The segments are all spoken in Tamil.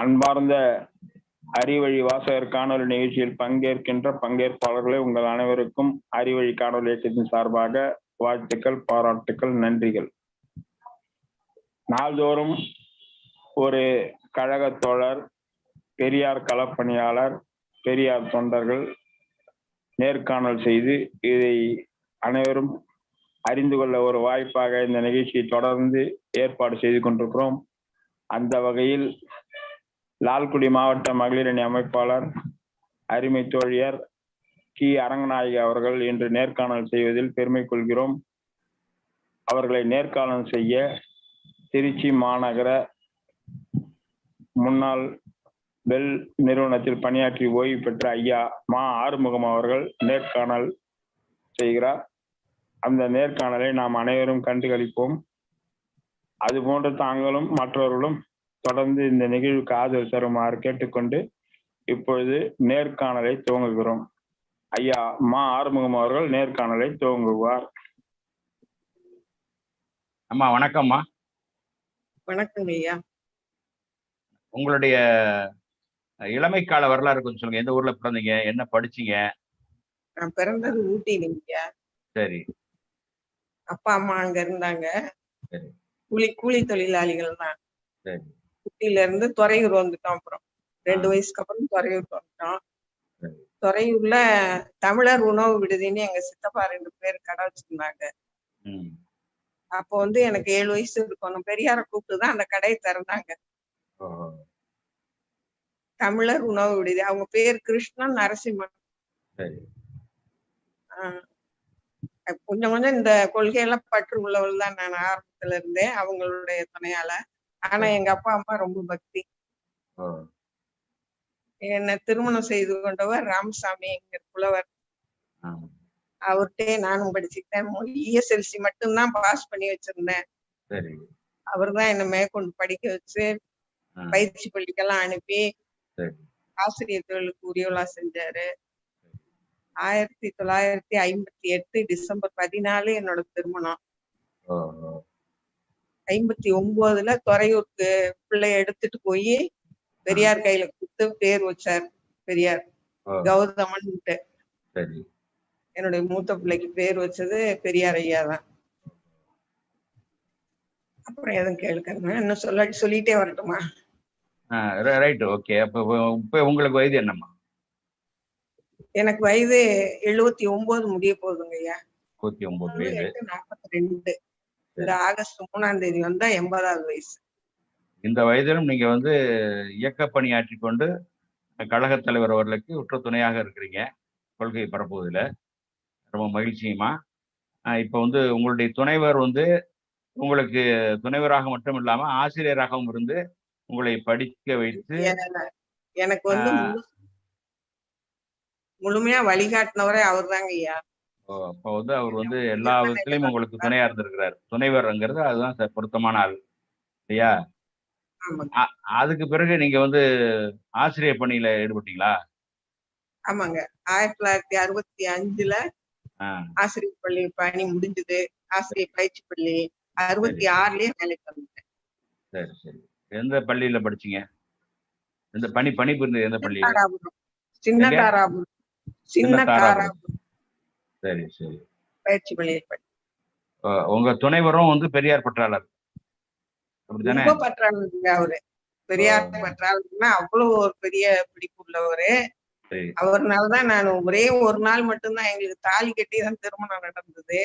அன்பார்ந்த அறிவழி வாசகர் காணொலி நிகழ்ச்சியில் பங்கேற்கின்ற பங்கேற்பாளர்களை உங்கள் அனைவருக்கும் அறிவழி காணொலி இயக்கத்தின் சார்பாக வாழ்த்துக்கள், பாராட்டுக்கள், நன்றிகள். நாள்தோறும் ஒரு கழக தோழர், பெரியார் களப்பணியாளர், பெரியார் தொண்டர்கள் நேர்காணல் செய்து இதை அனைவரும் அறிந்து கொள்ள ஒரு வாய்ப்பாக இந்த நிகழ்ச்சியை தொடர்ந்து ஏற்பாடு செய்து கொண்டிருக்கிறோம். அந்த வகையில் லால்குடி மாவட்ட மகளிர் அணி அமைப்பாளர் அருமை தோழியர் கி அரங்கநாயகி அவர்கள் இன்று நேர்காணல் செய்வதில் பெருமை கொள்கிறோம். அவர்களை நேர்காணல் செய்ய திருச்சி மாநகர முன்னாள் பெல் நிறுவனத்தில் பணியாற்றி ஓய்வு பெற்ற ஐயா மா ஆறுமுகம் அவர்கள் நேர்காணல் செய்கிறார். அந்த நேர்காணலை நாம் அனைவரும் கண்டுகளிப்போம். அதுபோன்று தாங்களும் மற்றவர்களும் தொடர்ந்து இந்த நிகழ்வுக்கு ஆதரவு தருமாறு கேட்டுக்கொண்டு இப்பொழுது நேர்காணலை துவங்குகிறோம். ஐயா மா ஆறுமுகம் அவர்கள் நேர்காணலை துவங்குவார். அம்மா வணக்கம்மா. வணக்கம் ஐயா. உங்களுடைய இளமை கால வரலாறு கொஞ்சம் சொல்லுங்க. எந்த ஊர்ல பிறந்தீங்க, என்ன படிச்சீங்க? நான் பிறந்தது ஊட்டியிலங்கய்யா. சரி. அப்பா அம்மா அங்க இருந்தாங்க. சரி. கூலி தொழிலாளிகள் தான். சரி. ஊட்டியில இருந்து துறையூர் வந்துட்டோம். அப்புறம் 2 வயசுக்கு அப்புறம் துறையூர் வந்துட்டோம். துறையூர்ல தமிழர் உணவு விடுதின்னு எங்க சித்தப்பா 2 பேர் கடை வச்சிருந்தாங்க. அப்போ வந்து எனக்கு 7 வயசு இருக்கணும். பெரியார கூப்பிட்டுதான் அந்த கடையை திறந்தாங்க. தமிழர் உணவு விடுதி. அவங்க பேர் கிருஷ்ணன் நரசிம்மன். கொஞ்சம் கொஞ்சம் இந்த கொள்கையெல்லாம் பற்று உள்ளவள் தான் நான் ஆரம்பத்துல இருந்தேன், அவங்களுடைய துணையால. ஆனா எங்க அப்பா அம்மா ரொம்ப பக்தி. என்ன திருமணம் செய்து கொண்டவர் ராமசாமி எங்க புலவர். அவர்கிட்டே நானும் படிச்சுக்கிட்டேன். ESLC மட்டும்தான் பாஸ் பண்ணி வச்சிருந்தேன். அவர் தான் என்ன மேற்கொண்டு படிக்க வச்சு பயிற்சி பள்ளிக்கெல்லாம் அனுப்பி ஆசிரியர் தொழிலுக்கு உரியவளா செஞ்சாரு. 1958 டிசம்பர் 14 என்னோட திருமணம். 59ல துறையூருக்கு பிள்ளைய எடுத்துட்டு போய் பெரியார் கையில கொடுத்து பேர் வச்சார் பெரியார். கௌதமன். என்னுடைய மூத்த பிள்ளைக்கு பேர் வச்சது பெரியார் ஐயா தான். அப்புறம் எதுவும் கேளுங்க, இன்னும் சொல்லிட்டே வரட்டுமா? Right, okay. அப்ப உங்களுக்கு வயது என்னம்மா? எனக்கு வயது 79 முடிய போகுதுங்க ஐயா. 79 வயது. 42. இந்த ஆகஸ்ட் 3ஆம் தேதி வந்தா 80வது வயசு. இந்த வயதிலும் நீங்க வந்து இயக்க பணியாற்றி கொண்டு கழக தலைவர் அவர்களுக்கு உற்ற துணையாக இருக்கிறீங்க, கொள்கை பரப்புவதில். ரொம்ப மகிழ்ச்சியுமா. இப்போ வந்து உங்களுடைய துணைவர் வந்து உங்களுக்கு துணைவராக மட்டும் இல்லாம ஆசிரியராகவும் இருந்து உங்களை படிக்க வைத்து எனக்கு வந்து முழுமையா வழிகாட்டினவரே அவர் தாங்க ஐயா. அப்போ வந்து அவர் வந்து எல்லா விதத்திலையும் உங்களுக்கு துணையா இருந்திருக்கிறார். துணைவர்ங்கிறது அதுதான் பொருத்தமான ஆள் இல்லையா? அதுக்கு பிறகு நீங்க வந்து ஆசிரியர் பணியில ஈடுபட்டீங்களா? ஆமாங்க. 1965ல ஆசிரியர் பள்ளி பணி முடிஞ்சது. ஆசிரியர் பயிற்சி பள்ளி 66லயே வேலைக்கு வந்துட்டேன். சரி சரி. எந்த பள்ளியில படிச்சீங்க? எந்த பணிபுரிந்து எந்த பள்ளியில? சின்ன தாராபுரம். சரி சரி. பயிற்சி பள்ளியில். உங்க துணைவரும் வந்து பெரியார் பற்றாளர் அப்படித்தானே? ரொம்ப பற்றாளருங்க அவரு. பெரியார் பற்றாளர்னா அவ்வளவு ஒரு பெரிய பிடிப்பு உள்ளவரு. அவர்னாலதான் நான் ஒரே ஒரு நாள் மட்டும்தான் எங்களுக்கு தாலி கட்டி தான் திருமணம் நடந்தது.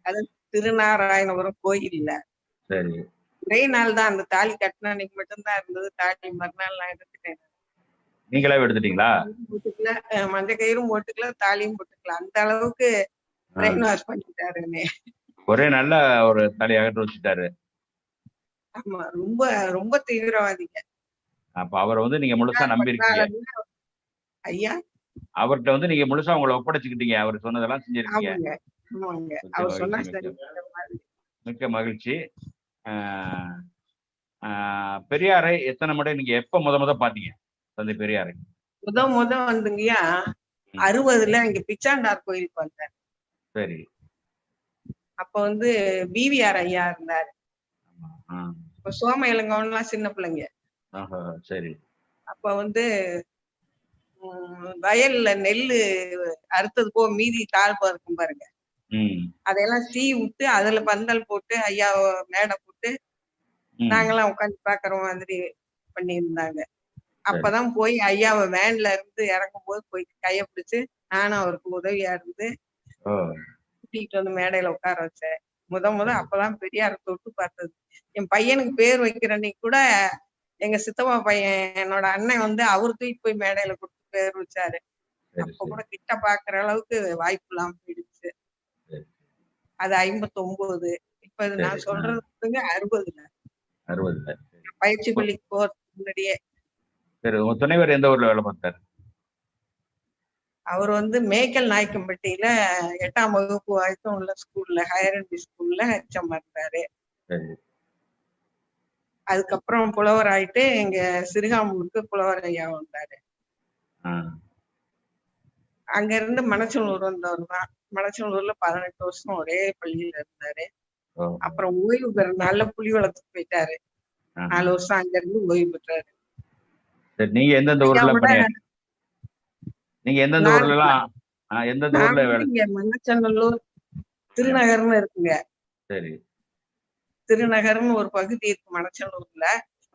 அது திருநாராயணபுரம் கோயில்ல. ஒரே நாள் தான் அந்த தாலி கட்டின அன்னைக்கு மட்டும்தான் இருந்தது. தாலி மறுநாள் நான் எடுத்துட்டேன். நீங்களே எடுத்துட்டீங்களா? மஞ்ச கயிறும் போட்டுக்கல, தாலியும் போட்டுக்கல. அந்த அளவுக்கு பிரெயின் வாஷ் பண்ணிட்டாரு. ஒரே நல்ல ஒரு தாலி அகற்று வச்சுட்டாரு. ஆமா, ரொம்ப ரொம்ப தீவிரவாதிங்க. அப்ப அவரை வந்து நீங்க முழுசா நம்பி இருக்கீங்க ஐயா. அவர்கிட்ட வந்து நீங்க முழுசா உங்களை ஒப்படைச்சுக்கிட்டீங்க. அவர் சொன்னதெல்லாம் செஞ்சிருக்கீங்க. மிக்க மகிழ்ச்சி. பெரியாரை எத்தனை முறை நீங்க எப்ப முத பாத்தீங்க? தந்தை பெரியாரை முத வந்துங்கய்யா 60ல இங்க பிச்சாண்டார் கோயிலுக்கு வந்தார். சரி. அப்ப வந்து BVR ஐயா இருந்தாரு. இப்ப சோம இளங்கோவன்லாம் சின்ன பிள்ளைங்க. சரி. அப்ப வந்து வயல்ல நெல்லு அறுத்தது போ மீதி தாழ்பா இருக்கும் பாருங்க, அதையெல்லாம் சீ விட்டு அதுல பந்தல் போட்டு ஐயா மேடை போட்டு நாங்கெல்லாம் உட்காந்து பாக்குற மாதிரி பண்ணியிருந்தாங்க. அப்பதான் போய் ஐயாவை வேன்ல இருந்து இறங்கும் போது போய் கைய பிடிச்சு நானும் அவருக்கு உதவியா இருந்து கூட்டிட்டு வந்து மேடையில உட்கார வச்சேன். முத அப்பதான் பெரியார தொட்டு பார்த்தது. என் பையனுக்கு பேர் வைக்கிற அன்னைக்கு கூட எங்க சித்தப்பா பையன் என்னோட அண்ணன் வந்து அவரு தூக்கிட்டு போய் மேடையில கொடுத்து பேர் வச்சாரு. அப்ப கூட கிட்ட பாக்குற அளவுக்கு வாய்ப்பு இல்லாம போயிடுச்சு. அது 59. இப்ப நான் சொல்றதுங்க 60ல பயிற்சி பள்ளிக்கு போறதுக்கு முன்னாடியே. சரி, உங்க துணைவர் எந்த ஊர்ல வேலை பார்த்தாரு? அவர் வந்து மேய்க்கல் நாயக்கம்பட்டியில 8ஆம் வகுப்பு வரைக்கும் உள்ள ஸ்கூல்ல ஹையர் செகண்டரி ஸ்கூல்ல ஹெச்எம் இருந்தாரு. அதுக்கப்புறம் புலவர் ஆயிட்டு எங்க சிறுகாமூருக்கு புலவர் ஐயா வந்தாரு. அங்க இருந்து மணச்சனூர் வந்தவர் தான். மணச்சனூர்ல 18 வருஷம் ஒரே பள்ளியில இருந்தாரு. அப்புறம் ஓய்வு பெற நல்ல புலிவளத்துக்கு போயிட்டாரு. 4 வருஷம் அங்க இருந்து ஓய்வு பெற்றாரு. நீங்க எந்தெந்த ஊர்ல இங்க மணச்சநல்லூர் திருநகர்னு இருக்குங்க. சரி. திருநகர்னு ஒரு பகுதி இருக்கு மணச்சநல்லூர்ல.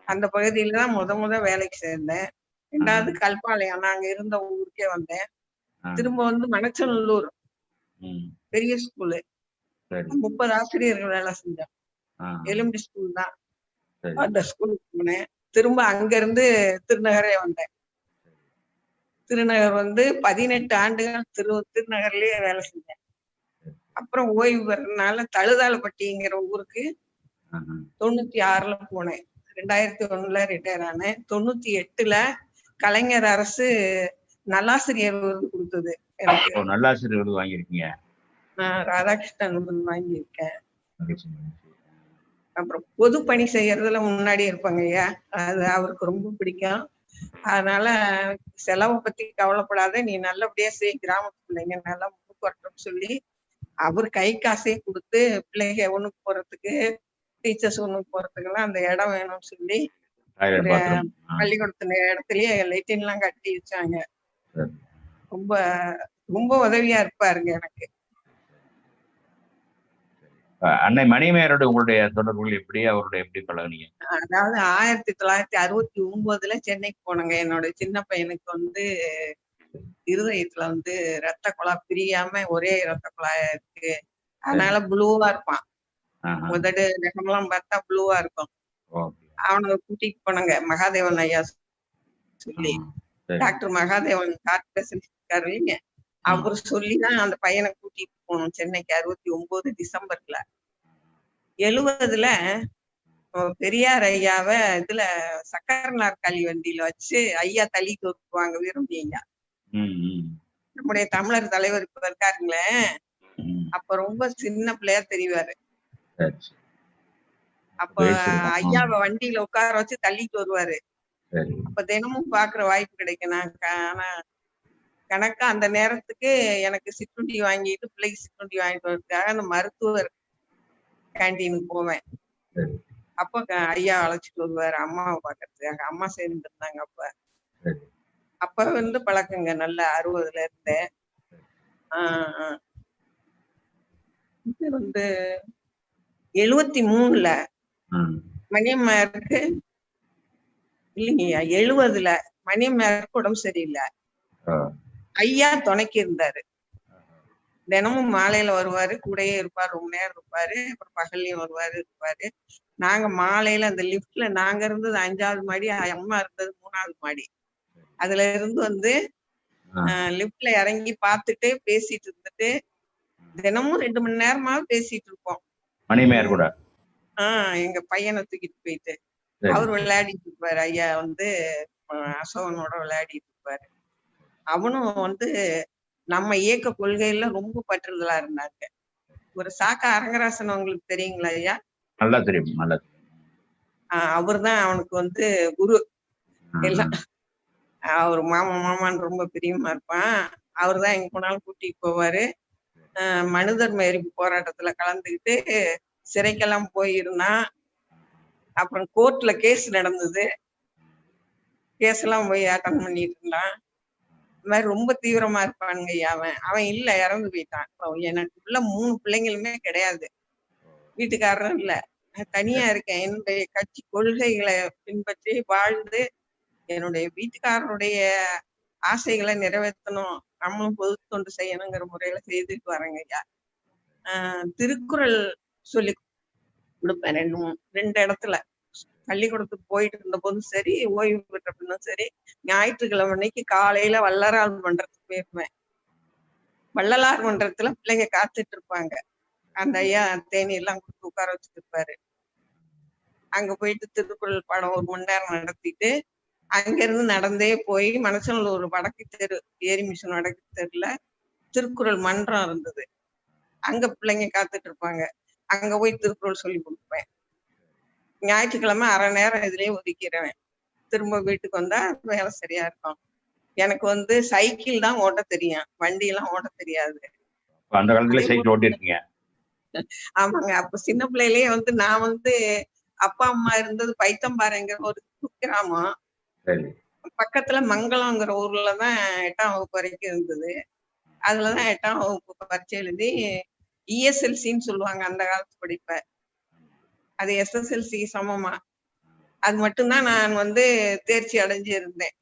அந்த பகுதியில தான் முத வேலைக்கு சேர்ந்தேன். 2வது கல்பாளையம் நாங்க இருந்த ஊருக்கே வந்தேன். திரும்ப வந்து மணச்சநல்லூர் பெரிய ஸ்கூலு 30 ஆசிரியர்கள் வேலை செஞ்சோம். எலிமெண்டரி ஸ்கூல் தான். அந்த ஸ்கூலுக்கு போனேன். திரும்ப அங்க இருந்து திருநகரே வந்தேன். திருநகர் வந்து 18 ஆண்டுகள் திருநகர்லயே வேலை செஞ்சேன். அப்புறம் ஓய்வு பெறனால தழுதாலப்பட்டிங்கிற ஊருக்கு 96ல போனேன். 2001ல ரிட்டையர் ஆனேன். 98ல கலைஞர் அரசு நல்லாசிரியர் விருது கொடுத்தது எனக்கு. நல்லாசிரியர் விருது வாங்கியிருக்கீங்க? நான் ராதாகிருஷ்ணன் விருது வாங்கியிருக்கேன். அப்புறம் பொது பணி செய்யறதுல முன்னாடி இருப்பாங்க ஐயா, அது அவருக்கு ரொம்ப பிடிக்கும். அதனால செலவை பத்தி கவலைப்படாத, நீ நல்லபடியா செய், கிராமத்து பிள்ளைங்க நல்லா முன்னுக்கு வரட்டும்னு சொல்லி அவர் கை காசே கொடுத்து பிள்ளைங்க ஒண்ணுக்கு போறதுக்கு டீச்சர்ஸ் ஒண்ணுக்கு போறதுக்கு எல்லாம் அந்த இடம் வேணும்னு சொல்லி பள்ளிக்கூடத்துல இடத்துலயே லைட்டின் எல்லாம் கட்டி வச்சாங்க. ரொம்ப ரொம்ப உதவியா இருப்பாருங்க எனக்கு. அன்னை மணிமேரோட உங்களுடைய தொடர்புகள் எப்படி, அவருடைய எப்படி பழகுனீங்க? அதாவது 1969ல சென்னைக்கு போனங்க. என்னோட சின்ன பையனுக்கு வந்து இருதயத்துல வந்து ரத்த குழாய் பிரியாம ஒரே ரத்த குழாயா இருக்கு. அதனால ப்ளூவா இருப்பான். முதடு நகமெல்லாம் பார்த்தா ப்ளூவா இருக்கும். அவனை கூட்டிட்டு போனாங்க மகாதேவன் ஐயா சொல்லி. டாக்டர் மகாதேவன் ஹார்ட் பேஷண்ட் இருக்காரு இல்லைங்க, அவரு சொல்லிதான் அந்த பையனை கூட்டிட்டு போனோம் சென்னைக்கு. 69 டிசம்பர்ல. 70ல பெரியார் ஐயாவை இதுல சக்கர நாற்காலி வண்டியில வச்சு ஐயா தள்ளிட்டு வருவாங்க விரும்பி ஐயா. நம்முடைய தமிழர் தலைவர் இப்ப இருக்காருங்களே, அப்ப ரொம்ப சின்ன பிள்ளையா தெரிவாரு. அப்ப ஐயாவை வண்டியில உட்கார வச்சு தள்ளிட்டு வருவாரு. அப்ப தினமும் பாக்குற வாய்ப்பு கிடைக்கும். ஆனா கணக்கா அந்த நேரத்துக்கு எனக்கு சிற்றுண்டி வாங்கிட்டு பிள்ளைக்கு சிற்றுண்டி வாங்கிட்டு வரதுக்காக அந்த மருத்துவர் கேண்டீனுக்கு போவேன். அப்ப ஐயா அழைச்சிட்டு வருவாரு அம்மாவை பாக்குறதுக்காக. அம்மா சேர்ந்து இருந்தாங்க அப்ப வந்து பழக்கங்க நல்ல 60ல இருந்தேன். இது வந்து 73ல மணியம்மாருக்கு இல்லைங்கய்யா, 70ல மணியம்மாருக்கு உடம்பு சரியில்லை. ஐயா துணைக்கு இருந்தாரு. தினமும் மாலையில வருவாரு, கூடயே இருப்பாரு, ரொம்ப நேரம் இருப்பாரு. அப்புறம் பகல்லையும் வருவாரு இருப்பாரு. நாங்க மாலையில அந்த லிப்ட்ல நாங்க இருந்தது 5வது மாடி, அம்மா இருந்தது 3வது மாடி. அதுல இருந்து வந்து லிப்ட்ல இறங்கி பார்த்துட்டு பேசிட்டு இருந்துட்டு தினமும் 2 மணி நேரமாவது பேசிட்டு இருப்போம். மணிமேர் கூட எங்க பையனை தூக்கிட்டு போயிட்டு அவர் விளையாடிட்டு இருப்பாரு. ஐயா வந்து அசோகனோட விளையாடிட்டு இருப்பாரு. அவனும் வந்து நம்ம இயக்க கொள்கையில ரொம்ப பற்றுதலா இருந்தாங்க. ஒரு சாக்கா அரங்கராசன் உங்களுக்கு தெரியுங்களா ஐயா? நல்லா தெரியும், நல்லா தெரியும். அவர்தான் அவனுக்கு வந்து குரு எல்லாம். அவர் மாமான்னு ரொம்ப பிரியமா இருப்பான். அவர்தான் எங்க போனாலும் கூட்டிட்டு போவாரு. மனிதர் எரிப்பு போராட்டத்துல கலந்துக்கிட்டு சிறைக்கெல்லாம் போயிருந்தான். அப்புறம் கோர்ட்ல கேஸ் நடந்தது. கேஸ் எல்லாம் போய் அட்டன் பண்ணிட்டு இருந்தான். இந்த மாதிரி ரொம்ப தீவிரமா இருப்பானுங்க ஐயா. அவன் அவன் இல்ல, இறந்து போயிட்டான். எனக்கு உள்ள 3 பிள்ளைங்களுமே கிடையாது, வீட்டுக்காரரும் இல்ல. நான் தனியா இருக்கேன். என்னுடைய கட்சி கொள்கைகளை பின்பற்றி வாழ்ந்து என்னுடைய வீட்டுக்காரருடைய ஆசைகளை நிறைவேற்றணும், நம்மளும் பொது தொண்டு செய்யணுங்கிற முறையில செய்துட்டு வரேங்க ஐயா. திருக்குறள் சொல்லி கொடுப்பேன் 2 இடத்துல. பள்ளிக்கூடத்துக்கு போயிட்டு இருந்த போதும் சரி, ஓய்வு பெற்ற பின்னும் சரி, ஞாயிற்றுக்கிழமை அன்னைக்கு காலையில வள்ளலார் மன்றத்துக்கு போயிருப்பேன். வள்ளலார் மன்றத்துல பிள்ளைங்க காத்துட்டு இருப்பாங்க. அந்த ஐயா தேநீர் எல்லாம் கொடுத்து உட்கார வச்சுட்டு இருப்பாரு. அங்க போயிட்டு திருக்குறள் பாடம் 1 மணி நேரம் நடத்திட்டு அங்க இருந்து நடந்தே போய் மனசனூர் வடக்கு தெரு, ஏரி மிஷன் வடக்கு தெருல திருக்குறள் மன்றம் இருந்தது. அங்க பிள்ளைங்க காத்துட்டு இருப்பாங்க. அங்க போய் திருக்குறள் சொல்லி கொடுப்பேன். ஞாயிற்றுக்கிழமை அரை நேரம் இதுலயே ஒதுக்கிறேன். திரும்ப வீட்டுக்கு வந்தா வேலை சரியா இருக்கும். எனக்கு சைக்கிள் தான் ஓட்ட தெரியும், வண்டி எல்லாம் ஓட்ட தெரியாது. அந்த காலத்துல சைக்கிள் ஓட்டிருக்கீங்க? ஆமாங்க. அப்ப சின்ன பிள்ளையிலேயே நான் அப்பா அம்மா இருந்தது பைத்தம்பாறைங்கிற ஒரு கிராமம். பக்கத்துல மங்களம்ங்கிற ஊர்லதான் 8ஆம் வகுப்பு வரைக்கும் இருந்தது. அதுலதான் 8ஆம் வகுப்பு பரீட்சை எழுதி இஎஸ்எல்சின்னு சொல்லுவாங்க அந்த காலத்து படிப்ப. அது எஸ்எஸ்எல்சி சமமா. அது மட்டும்தான் நான் தேர்ச்சி அடைஞ்சு இருந்தேன்.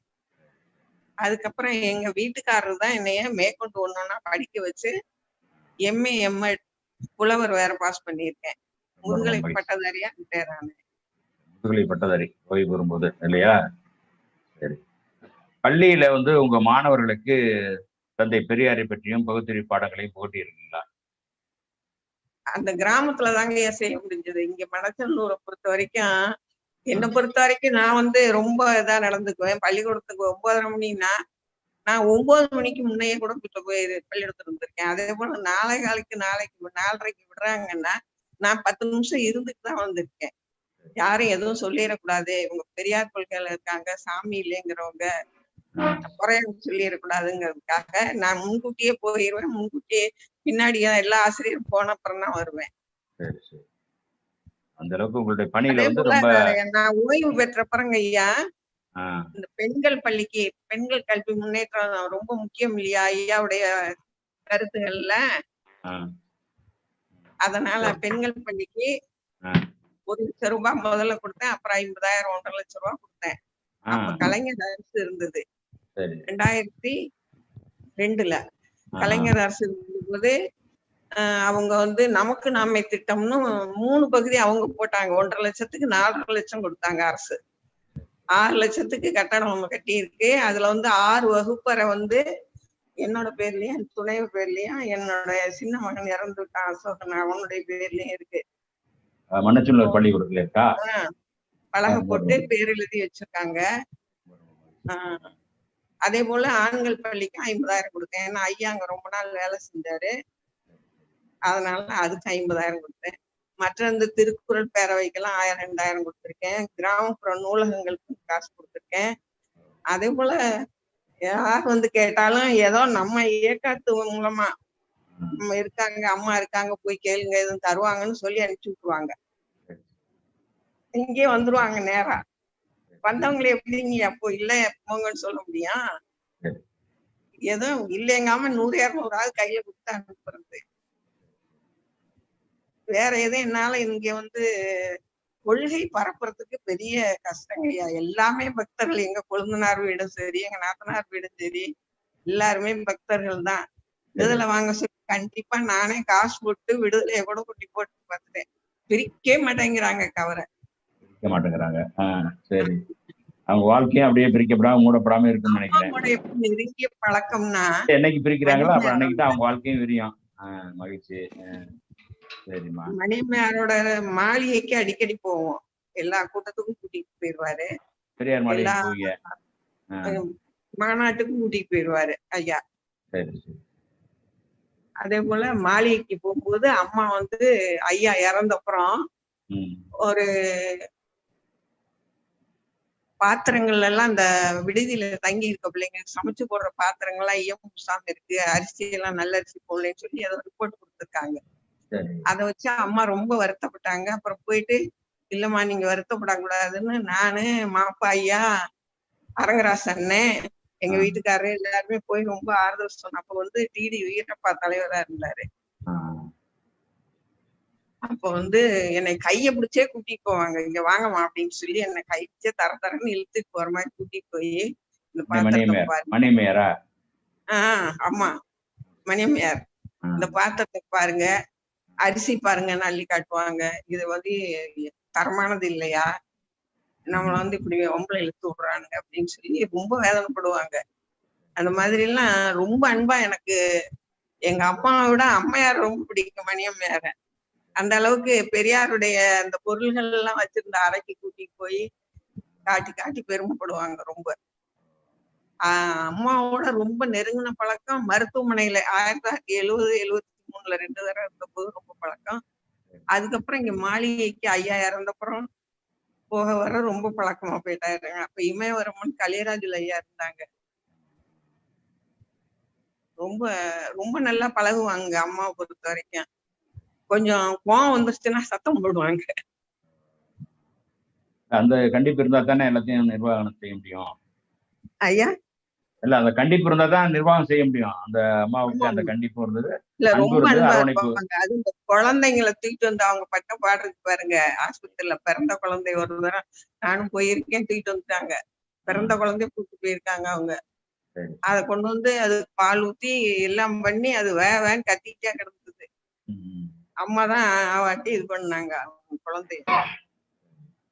அதுக்கப்புறம் எங்க வீட்டுக்காரர் தான் என்னைய மேற்கொண்டு ஒண்ணா படிக்க வச்சு எம்ஏ எம்எட் புலவர் வேற பாஸ் பண்ணியிருக்கேன். முதுகலை பட்டதாரியா பேரானேன். முதுகலை பட்டதாரி ஓய்வு பெறும்போது இல்லையா? சரி. பள்ளியில உங்க மாணவர்களுக்கு தந்தை பெரியாரை பற்றியும் பகுத்தறிவு பாடங்களையும் புகட்டி இருக்கீங்களா? அந்த கிராமத்துல தாங்க செய்ய முடிஞ்சது. இங்க மணச்சநல்லூரை பொறுத்த வரைக்கும், என்னை பொறுத்த வரைக்கும் நான் ரொம்ப இதா நடந்துக்குவேன். பள்ளிக்கூடத்துக்கு 9:30 மணின்னா நான் 9 மணிக்கு முன்னையே கூட போய் பள்ளிக்கூடத்துல இருந்திருக்கேன். அதே போல 4:15க்கு விடுறாங்கன்னா நான் 10 நிமிஷம் இருந்துட்டு தான் வந்திருக்கேன். யாரும் எதுவும் சொல்லிடக்கூடாது, இவங்க பெரியார் கொள்கையில இருக்காங்க, சாமி இல்லைங்கிறவங்க குறைய சொல்லிடக்கூடாதுங்கிறதுக்காக நான் முன்கூட்டியே போயிடுவேன். முன்கூட்டியே பின்னாடியா எல்லா ஆசிரியரும் போன அப்புறம் தான் வருவேன். அந்த அளவுக்கு உங்களுடைய பணியில ரொம்ப நான் ஓய்வு பெற்ற பிறங்க ஐயா, இந்த பெண்கள் பள்ளிக்கு பெண்கள் கல்வி முன்னேற்றம் ரொம்ப முக்கியம் இல்லையா ஐயாவுடைய கருத்துகள்ல. அதனால பெண்கள் பள்ளிக்கு 1 லட்சம் ரூபாய் முதல்ல கொடுத்தேன். அப்புறம் 50,000 1.5 லட்சம் ரூபாய் கொடுத்தேன். அப்ப கலைஞர் அரசு இருந்தது. 2002ல கலைஞர் அரசு இருந்தபோது அவங்க நமக்கு நாமே திட்டம்னு 3 பகுதி அவங்க போட்டாங்க. 1.5 லட்சத்துக்கு 4.5 லட்சம் கொடுத்தாங்க அரசு. 6 லட்சத்துக்கு கட்டடம் கட்டி இருக்கு. அதுல 6 வகுப்பறை என்னோட பேர்லயும் என் துணைவர் பேர்லயும் என்னோட சின்ன மகன் இறந்துட்டான் அசோகன், அவனுடைய பேர்லயும் இருக்கு. மணச்சநல்லூர் பள்ளிக்கூடத்துல இருக்கா? பலகை போட்டு பேர் எழுதி வச்சிருக்காங்க. அதே போல ஆண்கள் பள்ளிக்கு 50,000 கொடுத்தேன். ஏன்னா ஐயா அங்க ரொம்ப நாள் வேலை செஞ்சாரு, அதனால அதுக்கு 50,000 கொடுத்தேன். மற்ற இந்த திருக்குறள் பேரவைக்கெல்லாம் 1000 2000 கொடுத்துருக்கேன். கிராமப்புற நூலகங்களுக்கு காசு கொடுத்துருக்கேன். அதே போல யார் கேட்டாலும் ஏதோ நம்ம இயக்கத்து மூலமா நம்ம இருக்காங்க, அம்மா இருக்காங்க, போய் கேளுங்க, எதுவும் தருவாங்கன்னு சொல்லி அனுப்பிச்சு விட்டுருவாங்க. இங்கே வந்துருவாங்க நேரா. வந்தவங்களை எப்படிங்க அப்போ இல்ல போங்கன்னு சொல்ல முடியும்? எதுவும் இல்லைங்காம 100 200 கையில கொடுத்து அனுப்புறது. வேற எதுவும் என்னால இங்க கொள்கை பரப்புறதுக்கு பெரிய கஷ்டங்கய்யா. எல்லாமே பக்தர்கள். எங்க கொழுந்தனார் வீடும் சரி, எங்க நாத்தனார் வீடும் சரி, எல்லாருமே பக்தர்கள் தான். விடுதலை வாங்க சொல்லி கண்டிப்பா நானே காசு போட்டு விடுதலைய கூட குட்டி போட்டு பார்த்துட்டேன். பிரிக்கவே மாட்டேங்கிறாங்க கவரை. பிரிக்க மாட்டேங்கிறாங்க. சரி. அவங்க வாழ்க்கையும் அப்படியே பிரிக்கப்படாம மூடப்படாம இருக்குன்னு நினைக்கிறேன். நெருங்கிய பழக்கம்னா என்னைக்கு பிரிக்கிறாங்களோ அப்ப அன்னைக்கு தான் அவங்க வாழ்க்கையும் விரியும். மகிழ்ச்சி. சரிம்மா. மணியம்மையாரோட மாளிகைக்கு அடிக்கடி போவோம். எல்லா கூட்டத்துக்கும் கூட்டிட்டு போயிடுவாரு. பெரியார் மாளிகை போவீங்க? மாநாட்டுக்கும் கூட்டிட்டு போயிடுவாரு ஐயா. சரி. அதே போல மாளிகைக்கு போகும்போது அம்மா ஐயா இறந்த அப்புறம் ஒரு பாத்திரங்கள்ல எல்லாம் அந்த விடுதியில தங்கி இருக்க பிள்ளைங்களுக்கு சமைச்சு போடுற பாத்திரங்கள்லாம் ஈயம் பூசாம இருக்கு, அரிசி எல்லாம் நல்ல அரிசி போடலன்னு சொல்லி ஏதோ ரிப்போர்ட் கொடுத்துருக்காங்க. அதை வச்சு அம்மா ரொம்ப வருத்தப்பட்டாங்க. அப்புறம் போயிட்டு இல்லம்மா நீங்க வருத்தப்படக்கூடாதுன்னு நானு மாப்பா ஐயா அரங்கராச அண்ணன், எங்க ஆ. வீட்டுக்காரரு எல்லாருமே போய் ரொம்ப ஆறுதல் சொன்னோம். அப்ப வந்து டிடி வீரப்பா தலைவரா இருந்தாரு. ஆ. அப்ப வந்து என்னை கைய பிடிச்சே கூட்டிட்டு போவாங்க. இங்க வாங்கம்மா அப்படின்னு சொல்லி என்னை கை பிடிச்சே தரன்னு இழுத்துட்டு போற மாதிரி கூட்டிட்டு போய் இந்த பாத்திரத்தை பாருங்க. மணிமேயரா? ஆமா, மணியம்மையார். ஆ. இந்த பாத்திரத்தை பாருங்க, அரிசி பாருங்கன்னு அள்ளி காட்டுவாங்க. இது வந்து தரமானது இல்லையா, நம்மள வந்து இப்படி ஒம்பளை இழுத்து விடுறானுங்க அப்படின்னு சொல்லி ரொம்ப வேதனைப்படுவாங்க. அந்த மாதிரி எல்லாம் ரொம்ப அன்பா எனக்கு எங்க அம்மாவை விட அம்மையார் ரொம்ப பிடிக்கும், மணியம்மையார. அந்த அளவுக்கு பெரியாருடைய அந்த பொருள்கள் எல்லாம் வச்சிருந்த அறைக்கு கூட்டிட்டு போய் காட்டி காட்டி பெருமைப்படுவாங்க ரொம்ப. அம்மாவோட ரொம்ப நெருங்கின பழக்கம் மருத்துவமனையில 1970-73 2 தடவை இருந்தபோது ரொம்ப பழக்கம். அதுக்கப்புறம் இங்க மாளிகைக்கு ஐயா இறந்தப்புறம் போக வர ரொம்ப பழக்கமா போயிட்டாரு. அப்ப இமயவரமன் கலியராஜுல ஐயா இருந்தாங்க. ரொம்ப ரொம்ப நல்லா பழகுவாங்க அம்மாவை பொறுத்த வரைக்கும். கொஞ்சம் கோவம் வந்துருச்சுன்னா சத்தம் போடுவாங்க. அந்த கண்டிப்பு இருந்தா தானே எல்லாத்தையும் நிர்வாகம் செய்ய முடியும் ஐயா. இல்ல, அந்த கண்டிப்பு இருந்தா தான் நிர்வாகம் செய்ய முடியும். அந்த அம்மாவுக்கு அந்த கண்டிப்பு இருந்தது, இல்ல அன்பு ரொம்ப இருந்தது, அன்பா அரவணைப்பு. இருப்பாங்க. அது இந்த குழந்தைங்களை தூக்கிட்டு வந்து அவங்க பட்ட பாடுறதுக்கு பாருங்க. ஆஸ்பத்திரியில பிறந்த குழந்தை ஒரு தடவை நானும் போயிருக்கேன், தூக்கிட்டு வந்துட்டாங்க. பிறந்த குழந்தைய கூட்டு போயிருக்காங்க அவங்க. அதை கொண்டு வந்து அது பால் ஊத்தி எல்லாம் பண்ணி அது வேன்னு கத்திக்கிட்டே கிடந்தது. அம்மா தான் ஆவாட்டி இது பண்ணாங்க அவங்க குழந்தைய.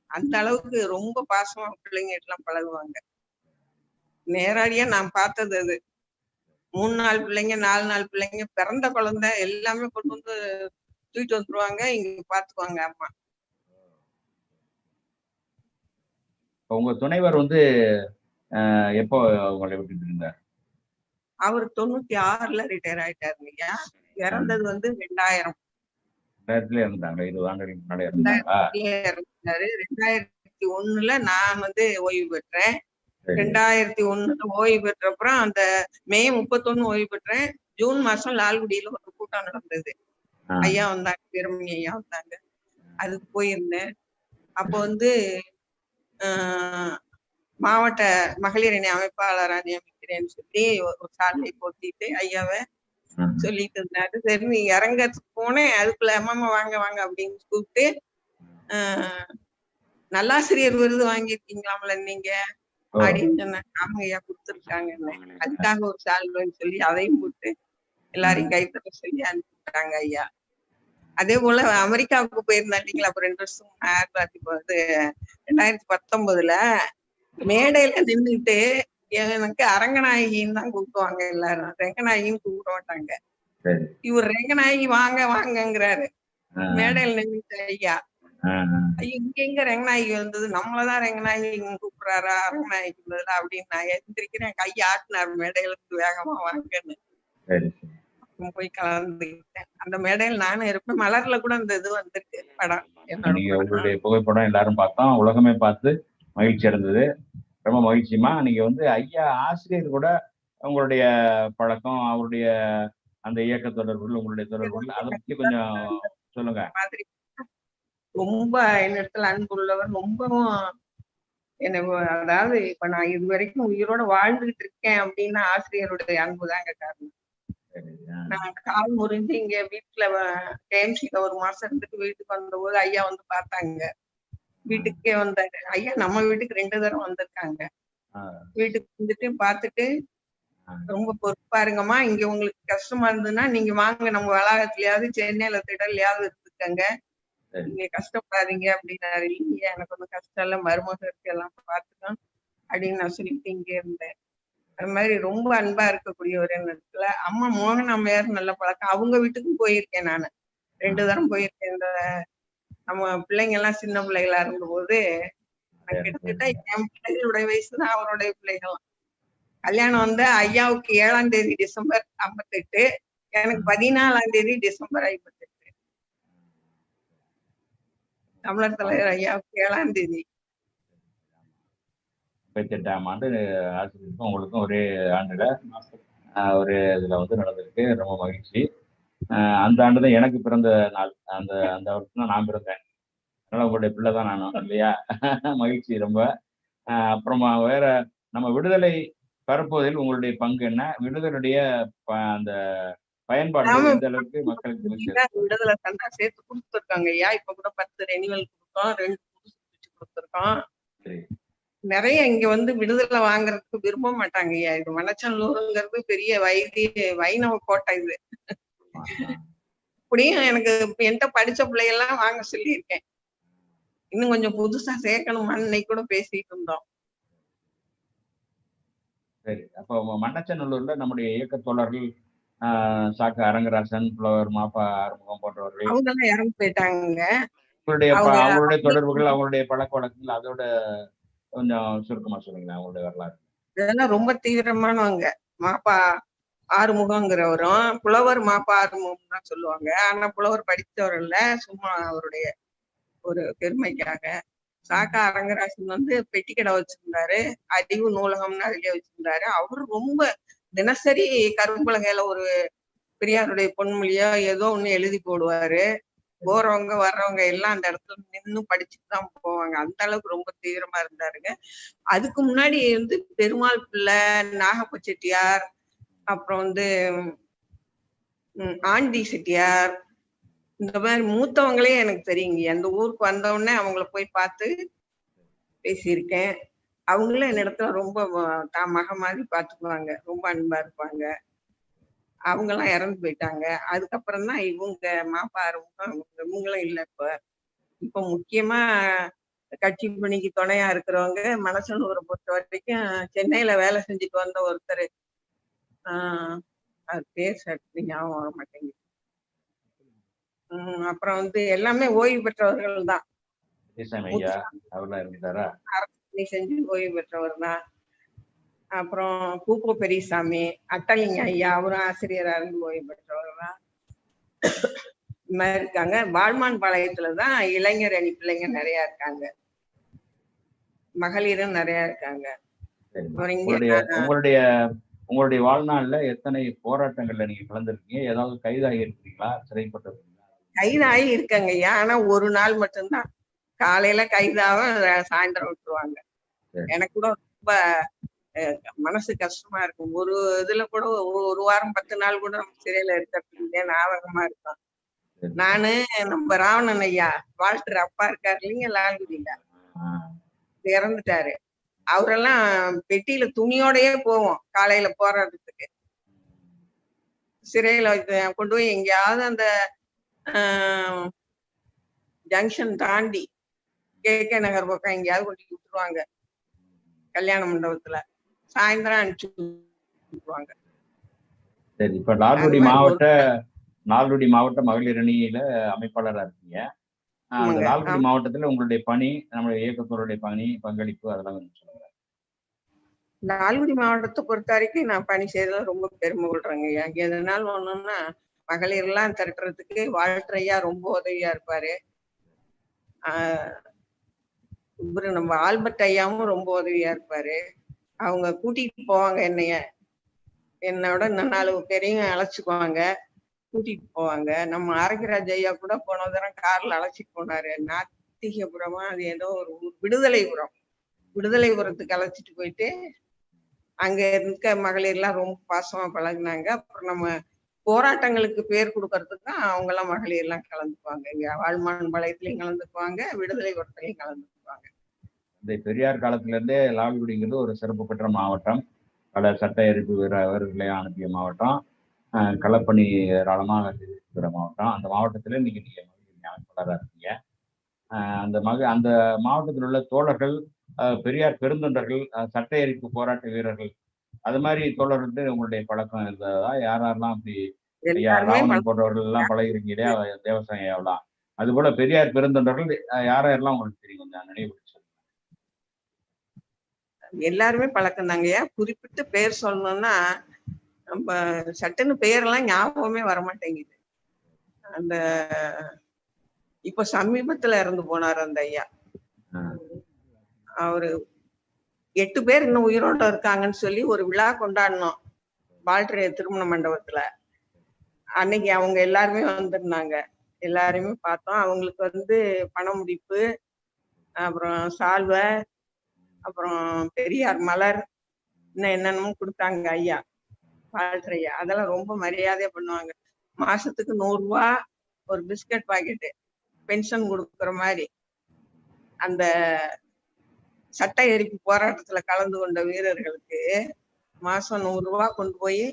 அந்த அளவுக்கு ரொம்ப பாசமா பிள்ளைங்க எல்லாம் பழகுவாங்க. நேரடியா நான் பார்த்தது அது. 3 நாள் பிள்ளைங்க, 4 நாள் பிள்ளைங்க, பிறந்த குழந்தை எல்லாமே கொண்டு வந்து தூக்கிட்டு வந்துருவாங்க, இங்க பாத்துக்குவாங்க அம்மா. உங்க துணைவர் வந்து எப்போ உங்களை விட்டுட்டு இருந்தார்? அவர் 96ல ரிட்டையர் ஆயிட்டாருங்க. இறந்தது வந்து 2000. 2000 இருந்தாங்க. 20 ஆண்டுகளுக்கு முன்னாடி இருந்தாங்களா? 2001ல நான் வந்து ஓய்வு பெற்றேன். 2001ல ஓய்வு பெற்ற அப்புறம் அந்த மே 31 ஓய்வு பெற்றேன். ஜூன் மாசம் லால்குடியில ஒரு கூட்டம் நடந்தது. ஐயா வந்தாங்க, வீரமணி ஐயா வந்தாங்க. அதுக்கு போயிருந்தேன். அப்போ வந்து மாவட்ட மகளிர் அணி அமைப்பாளரா நியமிக்கிறேன்னு சொல்லி ஒரு சாலை போத்திட்டு ஐயாவை சொல்லிட்டு இருந்தாரு. சரி நீ இறங்கறதுக்கு போனேன், அதுக்குள்ள அம்மா வாங்க வாங்க அப்படின்னு கூப்பிட்டு நல்லாசிரியர் விருது வாங்கியிருக்கீங்களாம்ல நீங்க அப்படின்னு சொன்னாங்க. ஆமா ஐயா கொடுத்துருக்காங்க. அதுக்காக ஒரு சால்வைன்னு சொல்லி அதையும் போட்டு எல்லாரையும் கைத்தட்ட சொல்லி அனுப்பிட்டாங்க ஐயா. அதே போல அமெரிக்காவுக்கு போயிருந்தேன் இல்லைங்களா, அப்ப 2 வருஷம் 2019ல மேடையில நின்றுட்டு எனக்கு அரங்கநாயகின்னு தான் கூப்பிடுவாங்க எல்லாரும். ரெங்கநாயகின்னு கூப்பிட மாட்டாங்க. இவர் ரெங்கநாயகி வாங்க வாங்கங்கிறாரு மேடையில நின்றுட்டு ஐயா. ஐயோ இங்க எங்க ரெங்கநாயகி வந்தது, நம்மளதான் ரெங்கநாயகி கூப்பிடுறாரா அரங்கநாயகி பதிலா அப்படின்னு நான் எந்திரிக்கிறேன். கையை ஆட்டினார் மேடையில இருந்து வேகமா வாங்கன்னு. போய் கலந்துக்கிட்டேன். அந்த மேடையில் நானும் இருப்பேன். மலர்ல கூட அந்த இது வந்திருக்கு படம். நீங்க உங்களுடைய புகைப்படம் எல்லாரும் பார்த்தோம், உலகமே பார்த்து மகிழ்ச்சி அடைந்தது. ரொம்ப மகிழ்ச்சிமா. நீங்க வந்து ஐயா ஆசிரியர் கூட உங்களுடைய பழக்கம், அவருடைய அந்த இயக்க தொடர்புகள், உங்களுடைய தொடர்புகள், அதை பத்தி கொஞ்சம் சொல்லுங்க. ரொம்ப என்னிடத்துல அன்புள்ளவர். ரொம்பவும் என்ன, அதாவது இப்ப நான் இது வரைக்கும் உயிரோட வாழ்ந்துகிட்டு இருக்கேன் அப்படின்னா ஆசிரியருடைய அன்புதாங்க காரணம். நான் கால் முறிஞ்சு இங்க வீட்டுல கேஎம்சில 1 மாசம் இருந்துட்டு வீட்டுக்கு வந்த போது ஐயா வந்து பார்த்தாங்க. வீட்டுக்கே வந்தாரு ஐயா. நம்ம வீட்டுக்கு 2 தடவை வந்திருக்காங்க. வீட்டுக்கு வந்துட்டு பார்த்துட்டு ரொம்ப பொறுப்பா இருங்கம்மா, இங்க உங்களுக்கு கஷ்டமா இருந்ததுன்னா நீங்க வாங்க, நம்ம வளாகத்திலயாவது சென்னையில திடல்லையாவது இருந்துக்கங்க, நீங்க கஷ்டப்படாதீங்க அப்படின்னாரு. இல்லையா எனக்கு ஒன்றும் கஷ்டம் இல்லை, மருமக இருக்கு எல்லாம் பார்த்துக்கணும் அப்படின்னு நான் சொல்லிட்டு இங்கே இருந்தேன். அது மாதிரி ரொம்ப அன்பா இருக்கக்கூடிய ஒரு இடத்துல அம்மா மோகன் அம்மையார் நல்ல பழக்கம். அவங்க வீட்டுக்கும் போயிருக்கேன் நானு. 2 தரம் போயிருக்கேன். இந்த நம்ம பிள்ளைங்க எல்லாம் சின்ன பிள்ளைகளா இருந்தபோது கிட்டத்தட்ட என் பிள்ளைகளுடைய வயசுதான் அவருடைய பிள்ளைகள்லாம். கல்யாணம் வந்து ஐயாவுக்கு 7ஆம் தேதி டிசம்பர் 58, எனக்கு 14ஆம் தேதி டிசம்பர் 58. தமிழர் தலைவர் ஐயாவுக்கு 7ஆம் தேதி. 58ஆம் ஆண்டு ஆசிரியருக்கும் உங்களுக்கும் ஒரே ஆண்டுல ஒரு இதுல வந்து நடந்திருக்கு. ரொம்ப மகிழ்ச்சி. அந்த ஆண்டு தான் எனக்கு பிறந்த நாள். அந்த அந்த வருஷம் தான் நான் பிறந்தேன். அதனால உங்களுடைய பிள்ளை தான் நானும் இல்லையா? மகிழ்ச்சி ரொம்ப. அப்புறமா வேற நம்ம விடுதலை பரப்புவதில் உங்களுடைய பங்கு என்ன? விடுதலுடைய அந்த பயன்பாடுகள் எந்த அளவுக்கு மக்களுக்கு விடுதலை சண்டா சேர்த்து கொடுத்துருக்காங்க ஐயா. இப்ப கூட 10 ரெனிவல் கொடுத்தோம், 2 புதுசு கொடுத்துருக்கோம். நிறைய இங்க வந்து விடுதலை வாங்குறதுக்கு விரும்ப மாட்டாங்க ஐயா. இது மணச்சநல்லூருங்கிறது பெரிய வைணவ கோட்டை இது. அப்படியும் எனக்கு என்கிட்ட படிச்ச பிள்ளைகள்லாம் வாங்க சொல்லியிருக்கேன். இன்னும் கொஞ்சம் புதுசா சேர்க்கணுமான்னு இன்னைக்கு கூட பேசிட்டு இருந்தோம். சரி, அப்போ மண்ணச்சநல்லூர்ல நம்முடைய இயக்க தோழர்கள் சாக்கு அரங்கராசன், புலவர் மாப்பா ஆறுமுகம் போன்றவர்கள் அவங்க எல்லாம் இறந்து போயிட்டாங்க. அவங்களுடைய தொடர்புகள், அவங்களுடைய பழக்க வழக்கங்கள் அதோட கொஞ்சம் சுருக்கமா சொல்லுங்களேன் அவங்களுடைய வரலாறு. இதெல்லாம் ரொம்ப தீவிரமானவங்க. மாப்பா ஆறுமுகங்கிறவரும் புலவர் மாப்பா ஆறுமுகம் தான் சொல்லுவாங்க. ஆனா புலவர் படித்தவர் இல்ல, சும்மா அவருடைய ஒரு பெருமைக்காக. சாக்கா அரங்கராசன் வந்து பெட்டி கடை வச்சிருந்தாரு, அறிவு நூலகம்னு அதுலயே வச்சிருந்தாரு. அவரு ரொம்ப தினசரி கரும்பலகையில ஒரு பெரியாருடைய பொன்மொழியோ ஏதோ ஒண்ணு எழுதி போடுவாரு. போறவங்க வர்றவங்க எல்லாம் அந்த இடத்துல நின்று படிச்சுட்டு தான் போவாங்க. அந்த அளவுக்கு ரொம்ப தீவிரமா இருந்தாருங்க. அதுக்கு முன்னாடி வந்து பெருமாள் பிள்ளை, நாகப்ப செட்டியார், அப்புறம் வந்து ஆண்டி செட்டியார், இந்த மாதிரி மூத்தவங்களே எனக்கு தெரியுங்க. அந்த ஊருக்கு வந்தவுடனே அவங்கள போய் பார்த்து பேசியிருக்கேன். அவங்களும் என்ன இடத்துல ரொம்ப தான் மக மாதிரி பார்த்துக்குவாங்க, ரொம்ப அன்பா இருப்பாங்க. அவங்க எல்லாம் இறந்து போயிட்டாங்க. அதுக்கப்புறம் தான் இவங்க மாப்பா இவங்களும் இல்லை. இப்ப முக்கியமா கட்சி பணிக்கு துணையா இருக்கிறவங்க மணச்சநல்லூரை பொறுத்த வரைக்கும் சென்னையில வேலை செஞ்சுட்டு வந்த ஒருத்தர், அது பேர் சட்டு ஞாபகம் வர மாட்டேங்குது. அப்புறம் வந்து எல்லாமே ஓய்வு பெற்றவர்கள் தான். செஞ்சு ஓய்வு பெற்றவர் தான். அப்புறம் பூப்போ பெரியசாமி, அட்டலிங்க ஐயா, அவரும் ஆசிரியரா இருந்து ஓய்வு பெற்றவர் தான். இந்த மாதிரி இருக்காங்க. வாழ்மான் பாளையத்துலதான் இளைஞர் அணி பிள்ளைங்க நிறைய இருக்காங்க, மகளிரும் நிறைய இருக்காங்க. உங்களுடைய வாழ்நாள்ல எத்தனை போராட்டங்கள்ல நீங்க கலந்துருக்கீங்க? ஏதாவது கைதாகி இருக்கிறீங்களா? சிறைப்பட்டிருக்கீங்களா? கைதாகி இருக்காங்க ஐயா. ஆனா ஒரு நாள் மட்டும்தான். காலையில கைதாவும் சாயந்தரம் விட்டுருவாங்க. எனக்கு கூட ரொம்ப மனசு கஷ்டமா இருக்கும். ஒரு இதுல கூட ஒரு வாரம் 10 நாள் கூட நம்ம சிறையில இருக்கிறதுக்கு ஞாபகமா இருக்கும். நானு நம்ம ராவணன் ஐயா வால்டர் அப்பா இருக்காரு இல்லைங்க, லால்குடியில இறந்துட்டாரு. அவரெல்லாம் பெட்டியில துணியோடயே போவோம் காலையில போராட்டத்துக்கு. சிறையில கொண்டு போய் எங்கேயாவது அந்த ஜங்ஷன் தாண்டி KK நகர் பக்கம் எங்கேயாவது கொண்டு விட்டுருவாங்க, கல்யாண மண்டபத்துல. சாயந்தரம் அனுப்பிச்சு விட்டுருவாங்க. சரி, இப்ப லால்குடி மாவட்ட மகளிர் அணியில அமைப்பாளராக இருக்கீங்க. லால்குடி மாவட்டத்துல உங்களுடைய பணி, நம்மளுடைய இயக்கத்தோருடைய பணி, பங்களிப்பு, அதெல்லாம் கொஞ்சம் சொல்லுங்க. லால்குடி மாவட்டத்தை பொறுத்த வரைக்கும் நான் பணி செய்யறதுல ரொம்ப பெருமை கொள்றேங்க ஐயா. எதனால ஒண்ணுன்னா மகளிர் எல்லாம் திரட்டுறதுக்கு வால்டர் ஐயா ரொம்ப உதவியா இருப்பாரு. இவரு நம்ம ஆல்பர்ட் ஐயாவும் ரொம்ப உதவியா இருப்பாரு. அவங்க கூட்டிட்டு போவாங்க என்னோட இன்னும் 4 பேரையும் அழைச்சுக்குவாங்க, கூட்டிட்டு போவாங்க. நம்ம ஆரோக்கியராஜ் ஐயா கூட போன தரம் கார்ல அழைச்சிட்டு போனாரு. நாத்திகபுரமா அது ஏதோ ஒரு விடுதலைபுரத்துக்கு அழைச்சிட்டு போயிட்டு அங்க இருக்க மகளிர் எல்லாம் ரொம்ப பாசமா பழகினாங்க. அப்புறம் நம்ம போராட்டங்களுக்கு பேர் கொடுக்கறதுக்கு அவங்க எல்லாம் மகளிர் எல்லாம் கலந்துக்குவாங்க. இங்க வாழ்மான் பாளையத்திலையும் கலந்துக்குவாங்க, விடுதலைபுரத்திலையும் கலந்துக்குவாங்க. இந்த பெரியார் காலத்துல இருந்தே லால்குடிங்கிறது ஒரு சிறப்பு பெற்ற மாவட்டம். பல சட்ட எரிப்பு வீரர்களை அனுப்பிய மாவட்டம், களப்பணி ஏராளமாக இருக்கிற மாவட்டம். அந்த மாவட்டத்தில் நீங்க அமைப்பாளராக இருக்கீங்க. அந்த மாவட்டத்தில் உள்ள தோழர்கள், பெரியார் பெருந்தொண்டர்கள், சட்ட எரிப்பு போராட்ட வீரர்கள், அது மாதிரி தோழர்கள் உங்களுடைய பழக்கம் இருந்ததா? யாரெல்லாம் அப்படி ராவணன் போன்றவர்கள் எல்லாம் பழகிறீங்க இல்லையா, தேவசாயம் எவ்வளவு, அது போல பெரியார் பெருந்தொண்டர்கள் யாரெல்லாம் உங்களுக்கு தெரியும்? கொஞ்சம் நினைவு எல்லாருமே பழக்கம் தாங்கய்யா. குறிப்பிட்டு பெயர் சொல்லணும்னா நம்ம சட்டுன்னு பெயரெல்லாம் ஞாபகமே வரமாட்டேங்குது. அந்த இப்ப சமீபத்துல இறந்து போனார் அந்த ஐயா. அவரு 8 பேர் இன்னும் உயிரோட இருக்காங்கன்னு சொல்லி ஒரு விழா கொண்டாடினோம் வால்டர் திருமண மண்டபத்துல. அன்னைக்கு அவங்க எல்லாருமே வந்திருந்தாங்க, எல்லாருமே பார்த்தோம். அவங்களுக்கு வந்து பண முடிப்பு, அப்புறம் சால்வை, அப்புறம் பெரியார் மலர், இன்னும் என்னென்னமோ கொடுத்தாங்க ஐயா, வாழ்த்துற ஐயா. அதெல்லாம் ரொம்ப மரியாதையா பண்ணுவாங்க. மாசத்துக்கு 100 ரூபா ஒரு பிஸ்கட் பாக்கெட்டு பென்ஷன் கொடுக்குற மாதிரி அந்த சட்ட எரிப்பு போராட்டத்துல கலந்து கொண்ட வீரர்களுக்கு மாசம் 100 ரூபா கொண்டு போய்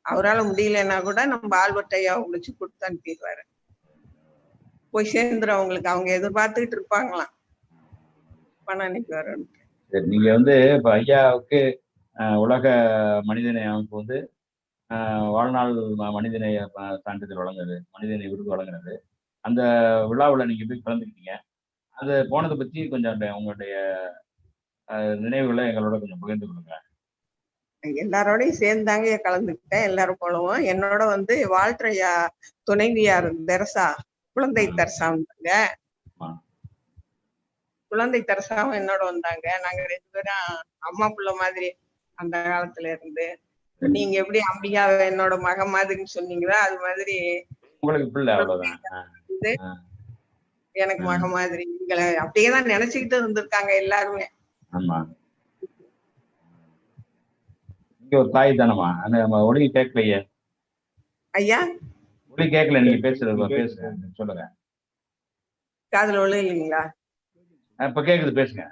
அவரால் முடியலன்னா கூட நம்ம ஆல்பர்ட் ஐயாவை விളിச்சு கொடுத்து அனுப்பிடுவாரு. போய் சேர்ந்துரும் அவங்களுக்கு. அவங்க எதிர்பார்த்துக்கிட்டு இருப்பாங்களாம் பணம் அன்னைக்கு வரும். சரி, நீங்க வந்து இப்ப ஐயாவுக்கு உலக மனிதநேய அமைப்பு வந்து வாழ்நாள் மனிதநேய சான்றிதழ் வழங்குது, மனிதநேய விருது வழங்குறது. அந்த விழாவில் நீங்க போய் கலந்துக்கிட்டீங்க. அது போனதை பத்தி கொஞ்சம் உங்களுடைய நினைவுகளை எங்களோட கொஞ்சம் பகிர்ந்து கொள்ளுங்க. எல்லாரோடையும் சேர்ந்தாங்க கலந்துக்கிட்டேன். எல்லாரும் போலவும் என்னோட வந்து வாழ்த்துற ஐயா துணைவியார் தெரசா, குழந்தை தெரசா வந்தாங்க. குழந்தை தெரசாவும் என்னோட வந்தாங்க. நாங்க 2 பேரும் அம்மா புள்ள மாதிரி அந்த காலத்துல இருந்து. நீங்க எப்படி அம்பிகாவை என்னோட மக மாதிரின்னு சொன்னீங்களோ அது மாதிரி உங்களுக்கு பிள்ளை அவ்வளவுதான். எனக்கு மக மாதிரி நீங்களை அப்படியேதான் நினைச்சுக்கிட்டு இருந்திருக்காங்க எல்லாருமே. ஆமா, நீங்க ஒரு தாய் தானமா? அந்த ஒளி கேட்கலையே ஐயா, ஒளி கேட்கல. நீங்க பேசுங்க, சொல்லுங்க. காதுல விழுகலீங்களா? இப்ப கேக்குது, பேசுங்க.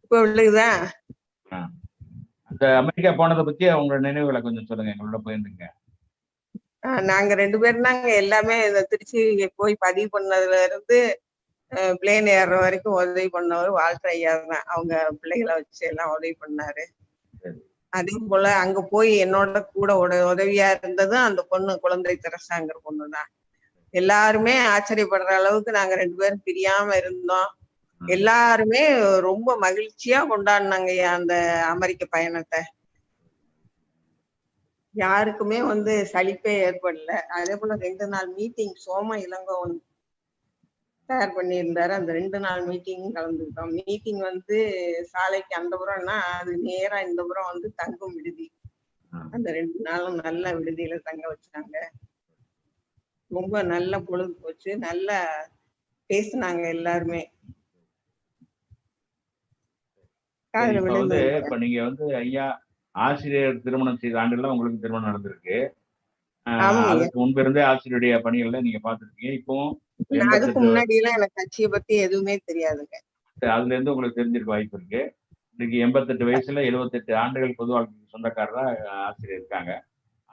இப்ப விழுகுதா? அந்த அமெரிக்கா போனதை பத்தி உங்களோட நினைவுகளை கொஞ்சம் சொல்லுங்க, எங்களோட போயிருந்துங்க. நாங்க 2 பேரும் தாங்க எல்லாமே திருச்சி போய் பதிவு பண்ணதுல இருந்து பிளேன் ஏறுற வரைக்கும் உதவி பண்ணவர் வாழ்த்துற ஐயா தான். அவங்க பிள்ளைகளை வச்சு எல்லாம் உதவி பண்ணாரு. அதே போல அங்க போய் என்னோட கூட உதவியா இருந்ததும் அந்த பொண்ணு குழந்தை தெரசாங்கிற பொண்ணுதான். எல்லாருமே ஆச்சரியப்படுற அளவுக்கு நாங்க 2 பேரும் பிரியாம இருந்தோம். எல்லாருமே ரொம்ப மகிழ்ச்சியா கொண்டாடினாங்க அந்த அமெரிக்க பயணத்தை. யாருக்குமே வந்து சலிப்பே ஏற்படல. அதே போல 2 நாள் மீட்டிங் சோம இளங்கோவன் தயார் பண்ணியிருந்தாரு. அந்த 2 நாள் மீட்டிங் கலந்துக்கிட்டோம். மீட்டிங் வந்து சாலைக்கு அந்த புறம்னா அது நேரா இந்த புறம் வந்து தங்கும் விடுதி. அந்த 2 நாளும் நல்ல விடுதியில தங்க வச்சாங்க. ரொம்ப நல்ல பொழுது போச்சு. நல்லா பேசினாங்க எல்லாருமே. இப்ப நீங்க வந்து ஐயா ஆசிரியர் திருமணம் செய்த ஆண்டுல உங்களுக்கு திருமணம் நடந்திருக்கு. அதுக்கு முன்பு இருந்தே ஆசிரியருடைய பணிகள்ல நீங்க பார்த்திருக்கீங்க. இப்போ அதுக்கு முன்னாடி எல்லாம் எனக்கு கட்சியை பத்தி எதுவுமே தெரியாதுங்க. அதுல இருந்து உங்களுக்கு தெரிஞ்சிருக்க வாய்ப்பு இருக்கு. இன்னைக்கு 88 வயசுல 78 ஆண்டுகள் பொது வாழ்க்கைக்கு சொந்தக்காரரா ஆசிரியர் இருக்காங்க.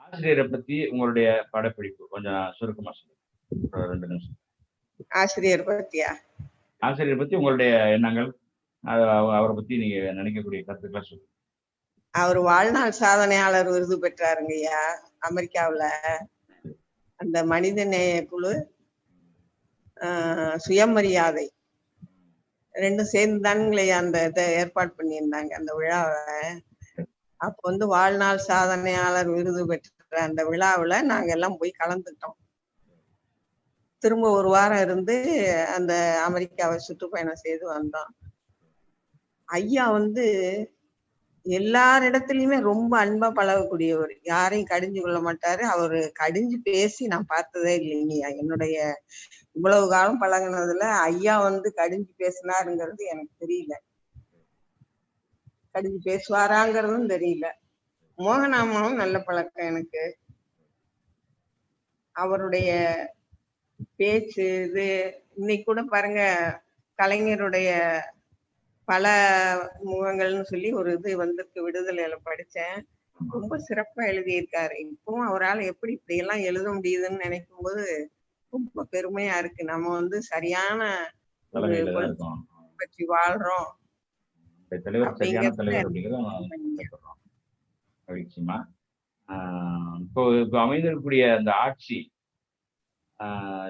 ஆசிரியரை பத்தி உங்களுடைய படப்பிடிப்பு கொஞ்சம் சுருக்கமா சொல்லுங்க, 2 நிமிஷம். ஆசிரியர் பத்தியா? ஆசிரியர் பத்தி உங்களுடைய எண்ணங்கள், அவரை பத்தி நீங்க நினைக்கக்கூடிய கருத்துக்களை சொல்லுங்க. அவர் வாழ்நாள் சாதனையாளர் விருது பெற்றாருங்க ஐயா அமெரிக்காவுல. அந்த மனிதநேய குழு சுயமரியாதை 2 சேர்ந்துதானுங்களே அந்த இதை ஏற்பாடு பண்ணியிருந்தாங்க அந்த விழாவை. அப்ப வந்து வாழ்நாள் சாதனையாளர் விருது பெற்ற அந்த விழாவுல நாங்க எல்லாம் போய் கலந்துட்டோம். திரும்ப 1 வாரம் இருந்து அந்த அமெரிக்காவை சுற்றுப்பயணம் செய்து வந்தோம். ஐயா வந்து எல்லாரிடத்துலயுமே ரொம்ப அன்பா பழகக்கூடியவர். யாரையும் கடிஞ்சு கொள்ள மாட்டாரு. அவரு கடிஞ்சு பேசி நான் பார்த்ததே இல்லைங்கய்யா. என்னுடைய இவ்வளவு காலம் பழகினதுல ஐயா வந்து கடிஞ்சு பேசினாருங்கிறது எனக்கு தெரியல. கடிஞ்சு பேசுவாராங்கிறதும் தெரியல. மோகனாமாவும் நல்ல பழக்கம் எனக்கு. அவருடைய பேச்சு இது இன்னைக்கு கூட பாருங்க, கலைஞருடைய பல முகங்கள்னு சொல்லி ஒரு இது வந்திருக்கு, விடுதலையில படிச்சேன். ரொம்ப சிறப்பா எழுதியிருக்காரு. இப்பவும் அவரால் எப்படி இப்படி எல்லாம் எழுத முடியுதுன்னு நினைக்கும் போது ரொம்ப பெருமையா இருக்கு. நம்ம வந்து சரியான பற்றி வாழ்றோம். இப்போ அமைந்திருக்கக்கூடிய அந்த ஆட்சி